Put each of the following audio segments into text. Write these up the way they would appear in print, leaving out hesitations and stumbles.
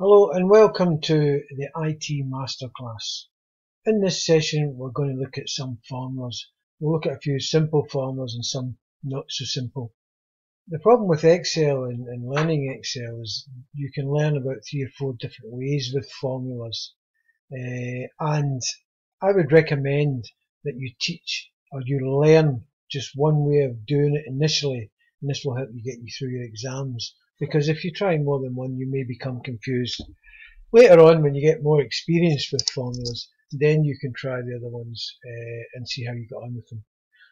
Hello and welcome to the IT Masterclass. In this session we're going to look at some formulas. We'll look at a few simple formulas and some not so simple. The problem with Excel and learning Excel is you can learn about 3 or 4 different ways with formulas. And I would recommend that you teach or you learn just one way of doing it initially, and this will help you get you through your exams. Because if you try more than one, you may become confused. Later on, when you get more experience with formulas, then you can try the other ones and see how you got on with them.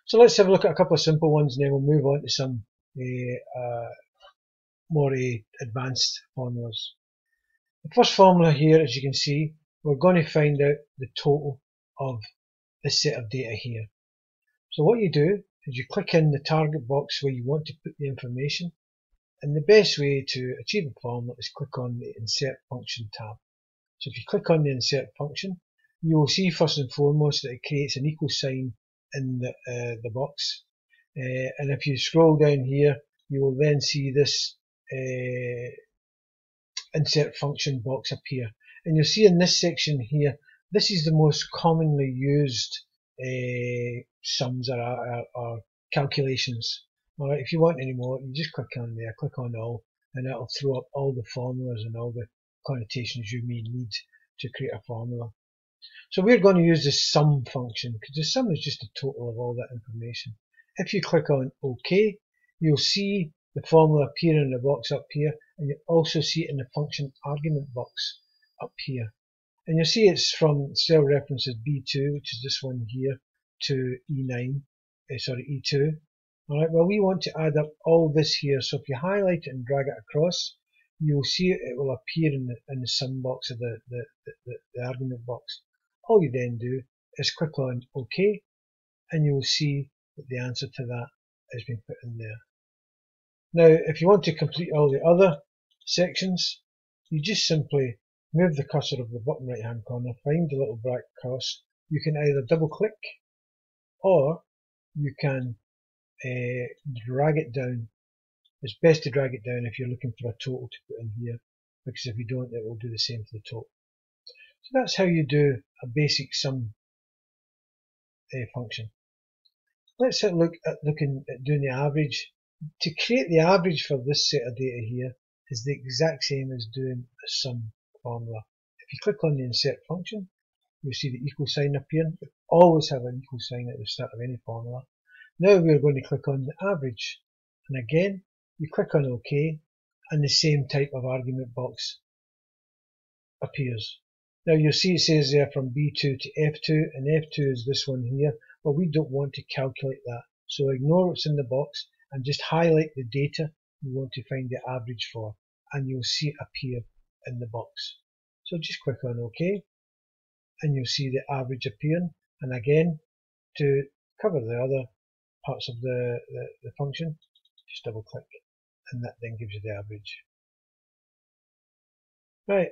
So let's have a look at a couple of simple ones, and then we'll move on to some more advanced formulas. The first formula here, as you can see, we're going to find out the total of this set of data here. So what you do is you click in the target box where you want to put the information, and the best way to achieve a formula is click on the Insert Function tab. So if you click on the Insert function, you will see first and foremost that it creates an equal sign in the box. And if you scroll down here, you will then see this Insert function box appear. And you'll see in this section here, this is the most commonly used sums or calculations. Alright, if you want any more, you just click on there, click on all, and that'll throw up all the formulas and all the connotations you may need to create a formula. So we're going to use the sum function because the sum is just a total of all that information. If you click on OK, you'll see the formula appear in the box up here, and you'll also see it in the function argument box up here. And you'll see it's from cell references B2, which is this one here, to E2. Alright, well we want to add up all this here, so if you highlight it and drag it across, you will see it will appear in the sum box of the argument box. All you then do is click on OK, and you will see that the answer to that has been put in there. Now, if you want to complete all the other sections, you just simply move the cursor of the bottom right hand corner, find the little black cross. You can either double click or you can drag it down. It's best to drag it down if you're looking for a total to put in here, because if you don't, it will do the same to the total. So that's how you do a basic sum function. Let's have a look at doing the average. To create the average for this set of data here is the exact same as doing a sum formula. If you click on the insert function, you'll see the equal sign appearing. You always have an equal sign at the start of any formula. Now we're going to click on the average, and again you click on OK, and the same type of argument box appears. Now you'll see it says there from B2 to F2, and F2 is this one here, but we don't want to calculate that. So ignore what's in the box and just highlight the data you want to find the average for, and you'll see it appear in the box. So just click on OK, and you'll see the average appearing. And again, to cover the other parts of the function, just double click, and that then gives you the average. Right,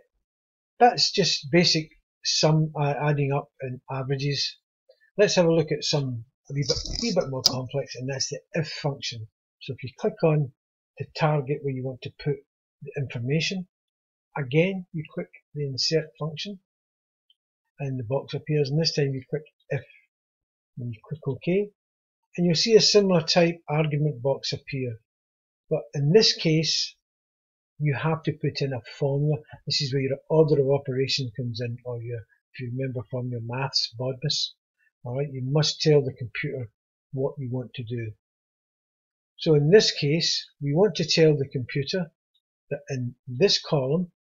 that's just basic sum adding up and averages. Let's have a look at some a wee bit more complex, and that's the if function. So if you click on the target where you want to put the information, again you click the insert function and the box appears, and this time you click if, and you click OK, and you'll see a similar type argument box appear, but in this case you have to put in a formula. This is where your order of operation comes in, or if you remember from your maths BODMAS. Alright, you must tell the computer what you want to do. So in this case, we want to tell the computer that in this column,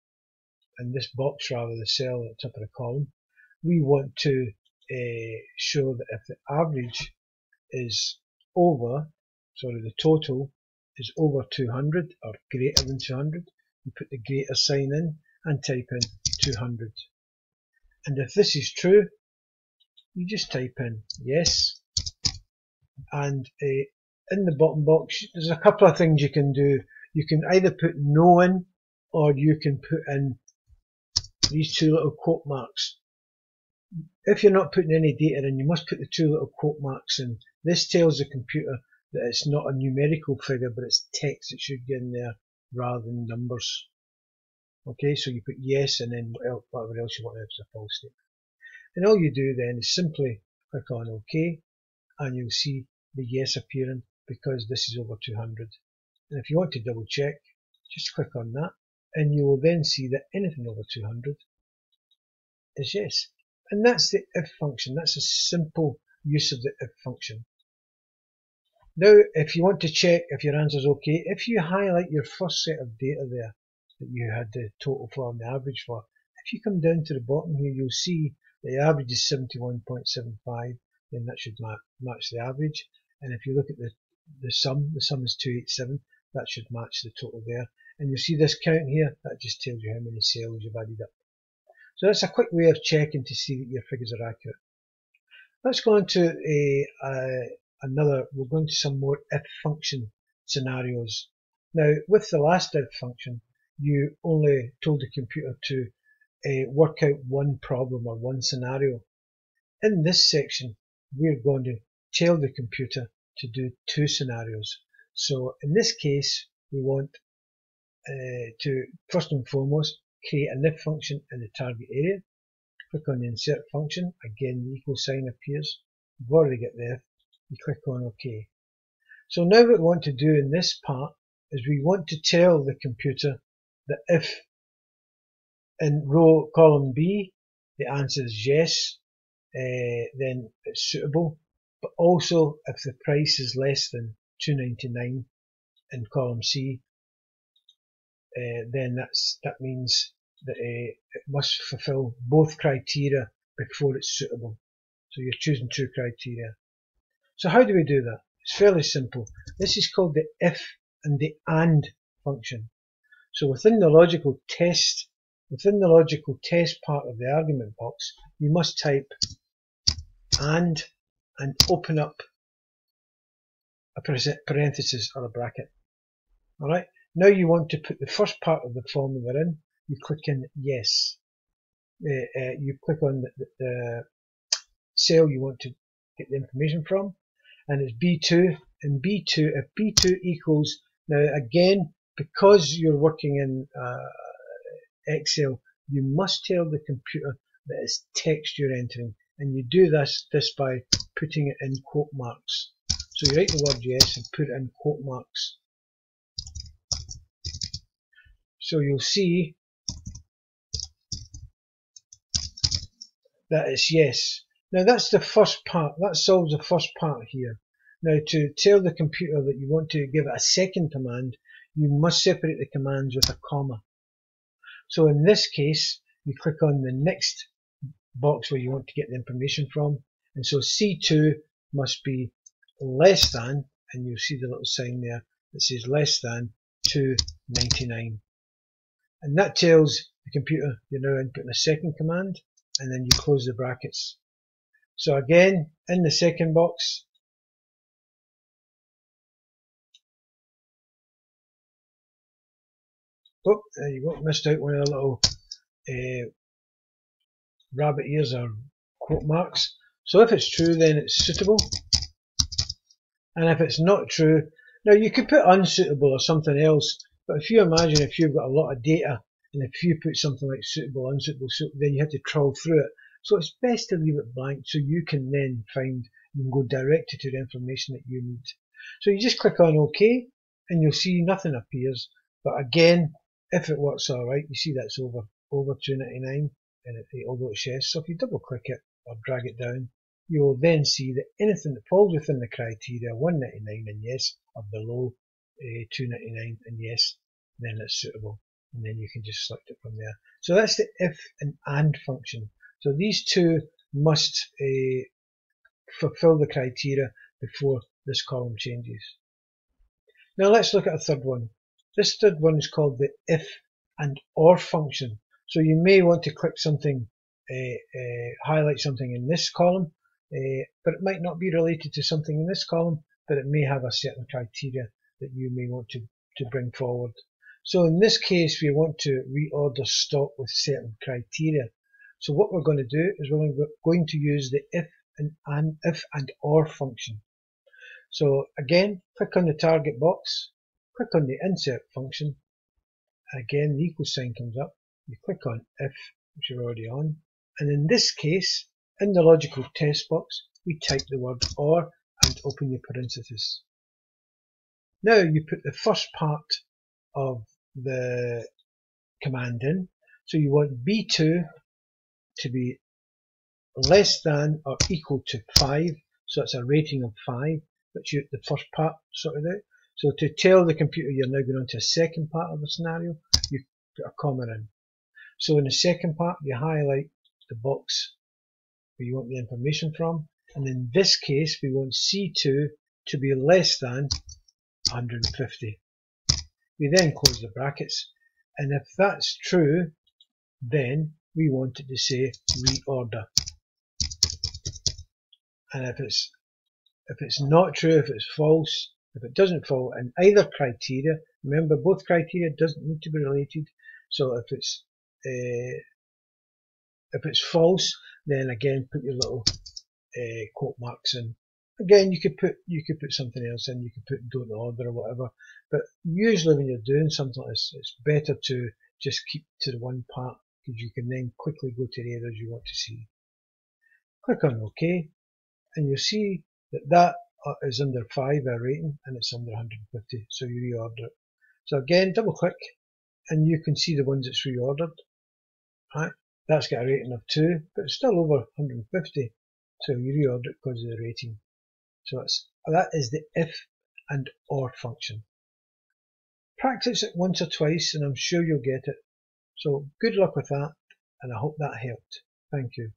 in this box rather, the cell at the top of the column, we want to show that if the average is the total is over 200 or greater than 200, you put the greater sign in and type in 200. And if this is true, you just type in yes, and in the bottom box there's a couple of things you can do. You can either put no in, or you can put in these 2 little quote marks. If you're not putting any data in, you must put the 2 little quote marks in. This tells the computer that it's not a numerical figure, but it's text that should get in there rather than numbers. Okay, so you put yes and then whatever else you want as a false statement. And all you do then is simply click on OK, and you'll see the yes appearing because this is over 200. And if you want to double check, just click on that, and you will then see that anything over 200 is yes. And that's the if function. That's a simple use of the if function. Now, if you want to check if your answer is okay, if you highlight your first set of data there that you had the total for and the average for, if you come down to the bottom here, you'll see the average is 71.75, then that should match the average. And if you look at the sum is 287, that should match the total there. And you'll see this count here, that just tells you how many cells you've added up. So that's a quick way of checking to see that your figures are accurate. Let's go on to we'll go into some more if function scenarios. Now, with the last if function, you only told the computer to work out one problem or one scenario. In this section, we're going to tell the computer to do two scenarios. So in this case, we want to, first and foremost, create an if function in the target area. Click on the insert function. Again, the equal sign appears. We've already got the if. You click on OK. So now what we want to do in this part is we want to tell the computer that if in column B the answer is yes, then it's suitable, but also if the price is less than $2.99 in column C, then that means that it must fulfill both criteria before it's suitable. So you're choosing two criteria. So how do we do that? It's fairly simple. This is called the if and the and function. So within the logical test part of the argument box, you must type and open up a parenthesis or a bracket. Alright, now you want to put the first part of the formula in. You click in yes. You click on the cell you want to get the information from, and it's B2. And B2, if B2 equals, now again, because you're working in Excel, you must tell the computer that it's text you're entering, and you do this by putting it in quote marks. So you write the word yes and put it in quote marks. So you'll see that it's yes. Now that's the first part, that solves the first part here. Now to tell the computer that you want to give it a second command, you must separate the commands with a comma. So in this case, you click on the next box where you want to get the information from, and so C2 must be less than, and you'll see the little sign there that says less than $2.99. And that tells the computer you're now inputting a second command, and then you close the brackets. So again, in the second box, oh, there you go, missed out one of the little rabbit ears or quote marks. So if it's true, then it's suitable. And if it's not true, now you could put unsuitable or something else, but if you imagine if you've got a lot of data, and if you put something like suitable, unsuitable, then you have to trawl through it. So it's best to leave it blank so you can then you can go directly to the information that you need. So you just click on OK, and you'll see nothing appears. But again, if it works alright, you see that's over $2.99, and although it's yes. So if you double click it or drag it down, you will then see that anything that falls within the criteria, $1.99 and yes, or below $2.99 and yes, then it's suitable. And then you can just select it from there. So that's the if and function. So these two must fulfill the criteria before this column changes. Now let's look at a third one. This third one is called the if and or function. So you may want to click something, highlight something in this column, but it might not be related to something in this column, but it may have a certain criteria that you may want to bring forward. So in this case, we want to reorder stock with certain criteria. So what we're going to do is we're going to use the if and or function. So again, click on the target box, click on the insert function, Again, the equal sign comes up. You click on if, which you're already on. And in this case, in the logical test box, we type the word or and open your parentheses. Now you put the first part of the command in. So you want B2 to be less than or equal to 5. So it's a rating of 5, which you the first part sorted out. So to tell the computer you're now going on to a second part of the scenario, you put a comma in. So in the second part, you highlight the box where you want the information from. And in this case, we want C2 to be less than 150. We then close the brackets. And if that's true, then we want it to say reorder. And if it's not true, if it's false, if it doesn't fall in either criteria, remember both criteria doesn't need to be related. So if it's false, then again put your little quote marks in. Again, you could put something else in. You could put don't order or whatever. But usually when you're doing something like this, it's better to just keep to the one part because you can then quickly go to the errors you want to see. Click on OK, and you'll see that is under 5 our rating and it's under 150. So you reorder it. So again, double click, and you can see the ones that's reordered. Right, that's got a rating of 2, but it's still over 150. So you reorder it because of the rating. So that is the if and or function. Practice it once or twice and I'm sure you'll get it. So good luck with that, and I hope that helped. Thank you.